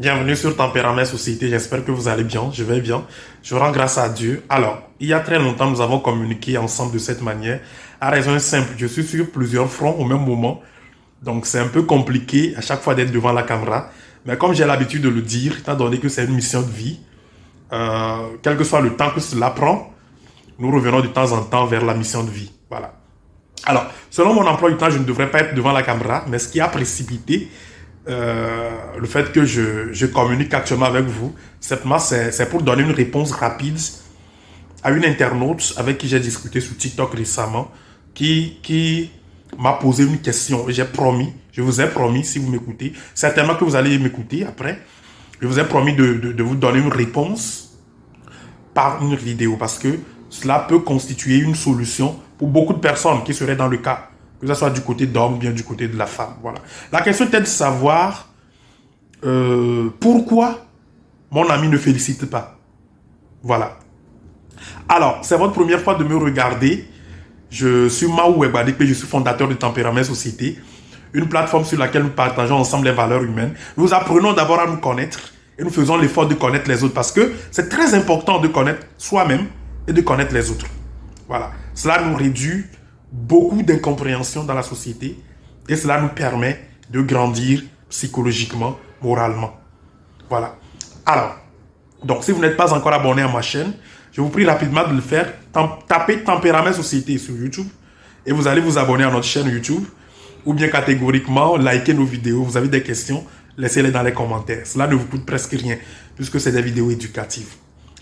Bienvenue sur Tempérament Société, j'espère que vous allez bien, je vais bien, je rends grâce à Dieu. Alors, il y a très longtemps, nous avons communiqué ensemble de cette manière, à raison simple, je suis sur plusieurs fronts au même moment, donc c'est un peu compliqué à chaque fois d'être devant la caméra, mais comme j'ai l'habitude de le dire, étant donné que c'est une mission de vie, quel que soit le temps que cela prend, nous revenons de temps en temps vers la mission de vie, voilà. Alors, selon mon emploi du temps, je ne devrais pas être devant la caméra, mais ce qui a précipité le fait que je communique actuellement avec vous, simplement c'est pour donner une réponse rapide à une internaute avec qui j'ai discuté sur TikTok récemment, qui m'a posé une question. J'ai promis, je vous ai promis, si vous m'écoutez, certainement que vous allez m'écouter après, je vous ai promis de vous donner une réponse par une vidéo, parce que cela peut constituer une solution pour beaucoup de personnes qui seraient dans le cas, que ce soit du côté d'homme ou bien du côté de la femme. Voilà. La question est de savoir pourquoi mon ami ne félicite pas. Voilà. Alors, c'est votre première fois de me regarder. Je suis Maou Webadekpe, je suis fondateur de Tempérament Société, une plateforme sur laquelle nous partageons ensemble les valeurs humaines. Nous apprenons d'abord à nous connaître et nous faisons l'effort de connaître les autres parce que c'est très important de connaître soi-même et de connaître les autres. Voilà. Cela nous réduit beaucoup d'incompréhension dans la société et cela nous permet de grandir psychologiquement, moralement. Voilà. Alors, donc si vous n'êtes pas encore abonné à ma chaîne, je vous prie rapidement de le faire. Tapez Tempérament Société sur YouTube et vous allez vous abonner à notre chaîne YouTube ou bien catégoriquement liker nos vidéos. Vous avez des questions, laissez-les dans les commentaires. Cela ne vous coûte presque rien puisque c'est des vidéos éducatives.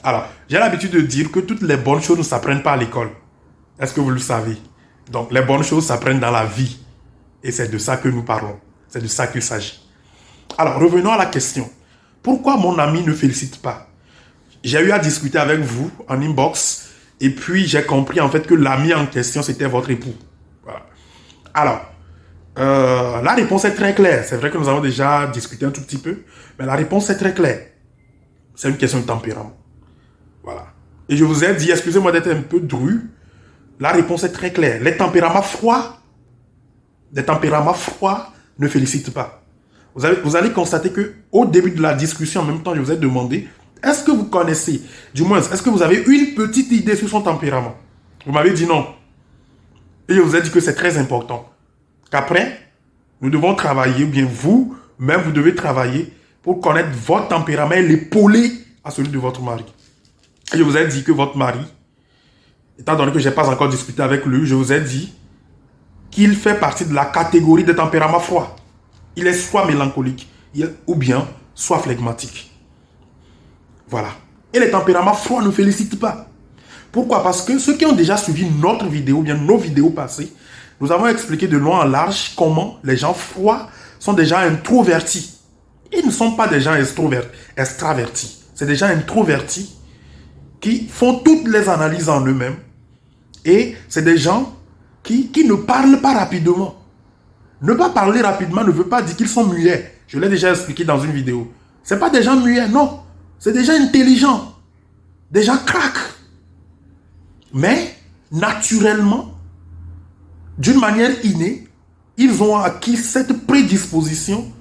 Alors, j'ai l'habitude de dire que toutes les bonnes choses ne s'apprennent pas à l'école. Est-ce que vous le savez? Donc, les bonnes choses s'apprennent dans la vie. Et c'est de ça que nous parlons. C'est de ça qu'il s'agit. Alors, revenons à la question. Pourquoi mon ami ne félicite pas? J'ai eu à discuter avec vous en inbox. Et puis, j'ai compris en fait que l'ami en question, c'était votre époux. Voilà. Alors, la réponse est très claire. C'est vrai que nous avons déjà discuté un tout petit peu. Mais la réponse est très claire. C'est une question de tempérament. Voilà. Et je vous ai dit, excusez-moi d'être un peu dru, la réponse est très claire. Les tempéraments froids ne félicitent pas. Vous allez constater que au début de la discussion, en même temps, je vous ai demandé, est-ce que vous connaissez, du moins, est-ce que vous avez une petite idée sur son tempérament? Vous m'avez dit non. Et je vous ai dit que c'est très important. Qu'après, nous devons travailler, ou bien vous-même, vous devez travailler pour connaître votre tempérament et l'épauler à celui de votre mari. Et je vous ai dit que votre mari, étant donné que je n'ai pas encore discuté avec lui, je vous ai dit qu'il fait partie de la catégorie des tempéraments froids. Il est soit mélancolique, ou bien soit flegmatique. Voilà. Et les tempéraments froids ne félicitent pas. Pourquoi? Parce que ceux qui ont déjà suivi notre vidéo, ou bien nos vidéos passées, nous avons expliqué de long en large comment les gens froids sont déjà introvertis. Ils ne sont pas des gens extravertis. C'est des gens introvertis qui font toutes les analyses en eux-mêmes. Et c'est des gens qui ne parlent pas rapidement. Ne pas parler rapidement ne veut pas dire qu'ils sont muets. Je l'ai déjà expliqué dans une vidéo. Ce n'est pas des gens muets, non. C'est des gens intelligents. Des gens craques. Mais, naturellement, d'une manière innée, ils ont acquis cette prédisposition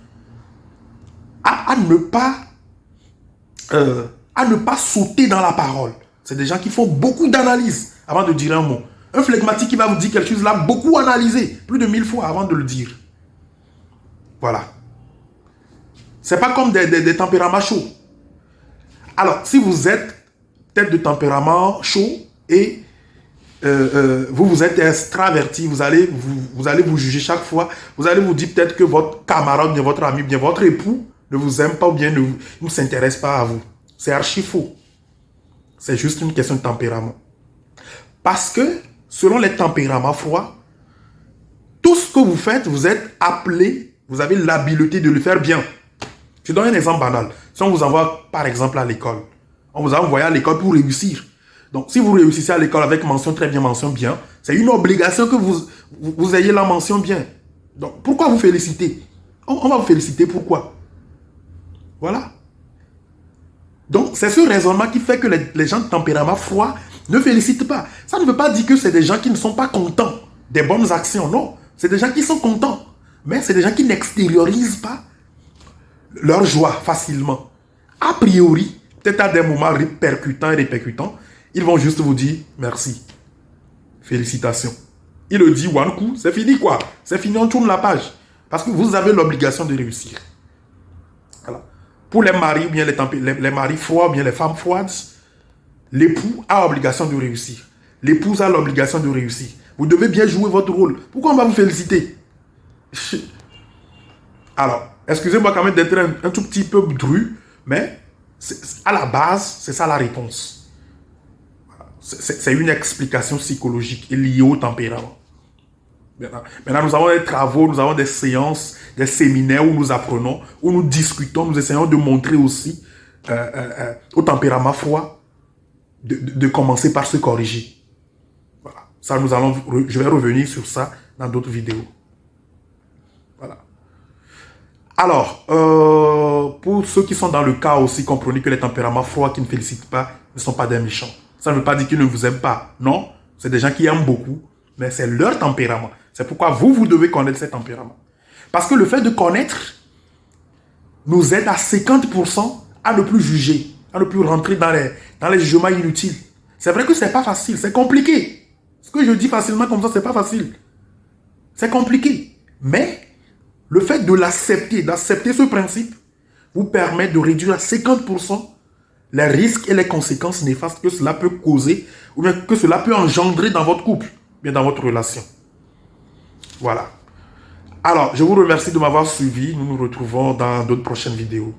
à ne pas sauter dans la parole. C'est des gens qui font beaucoup d'analyses avant de dire un mot. Un flegmatique qui va vous dire quelque chose, là, beaucoup analysé, plus de 1000 fois avant de le dire. Voilà. C'est pas comme des tempéraments chauds. Alors, si vous êtes tête de tempérament chaud et vous êtes extraverti, vous allez vous juger chaque fois. Vous allez vous dire peut-être que votre camarade, bien votre ami, bien votre époux ne vous aime pas ou bien ne s'intéresse pas à vous. C'est archi faux. C'est juste une question de tempérament. Parce que, selon les tempéraments froids, tout ce que vous faites, vous êtes appelé, vous avez l'habileté de le faire bien. Je donne un exemple banal. Si on vous envoie, par exemple, à l'école, on vous a envoyé à l'école pour réussir. Donc, si vous réussissez à l'école avec mention très bien, mention bien, c'est une obligation que vous ayez la mention bien. Donc, pourquoi vous féliciter? On va vous féliciter, pourquoi? Voilà. Donc, c'est ce raisonnement qui fait que les gens de tempérament froid ne félicitent pas. Ça ne veut pas dire que c'est des gens qui ne sont pas contents des bonnes actions, non. C'est des gens qui sont contents. Mais c'est des gens qui n'extériorisent pas leur joie facilement. A priori, peut-être à des moments répercutants, ils vont juste vous dire merci. Félicitations. Il le dit one coup, c'est fini quoi. C'est fini, on tourne la page. Parce que vous avez l'obligation de réussir. Voilà. Pour les maris, ou bien les maris froids, ou bien les femmes froides, l'époux a l'obligation de réussir. L'épouse a l'obligation de réussir. Vous devez bien jouer votre rôle. Pourquoi on va vous féliciter? Alors, excusez-moi quand même d'être un tout petit peu dru, mais à la base, c'est ça la réponse. C'est une explication psychologique liée au tempérament. Maintenant, nous avons des travaux, nous avons des séances, des séminaires où nous apprenons, où nous discutons, nous essayons de montrer aussi au tempérament froid de commencer par se corriger. Voilà. Ça, je vais revenir sur ça dans d'autres vidéos. Voilà. Alors, pour ceux qui sont dans le cas aussi, comprenez que les tempéraments froids qui ne félicitent pas ne sont pas des méchants. Ça ne veut pas dire qu'ils ne vous aiment pas. Non, c'est des gens qui aiment beaucoup, mais c'est leur tempérament. C'est pourquoi vous devez connaître ces tempéraments. Parce que le fait de connaître nous aide à 50% à ne plus juger, à ne plus rentrer dans les jugements inutiles. C'est vrai que ce n'est pas facile, c'est compliqué. Ce que je dis facilement comme ça, ce n'est pas facile. C'est compliqué. Mais le fait de l'accepter, d'accepter ce principe, vous permet de réduire à 50% les risques et les conséquences néfastes que cela peut causer ou bien que cela peut engendrer dans votre couple, bien dans votre relation. Voilà. Alors, je vous remercie de m'avoir suivi. Nous nous retrouvons dans d'autres prochaines vidéos.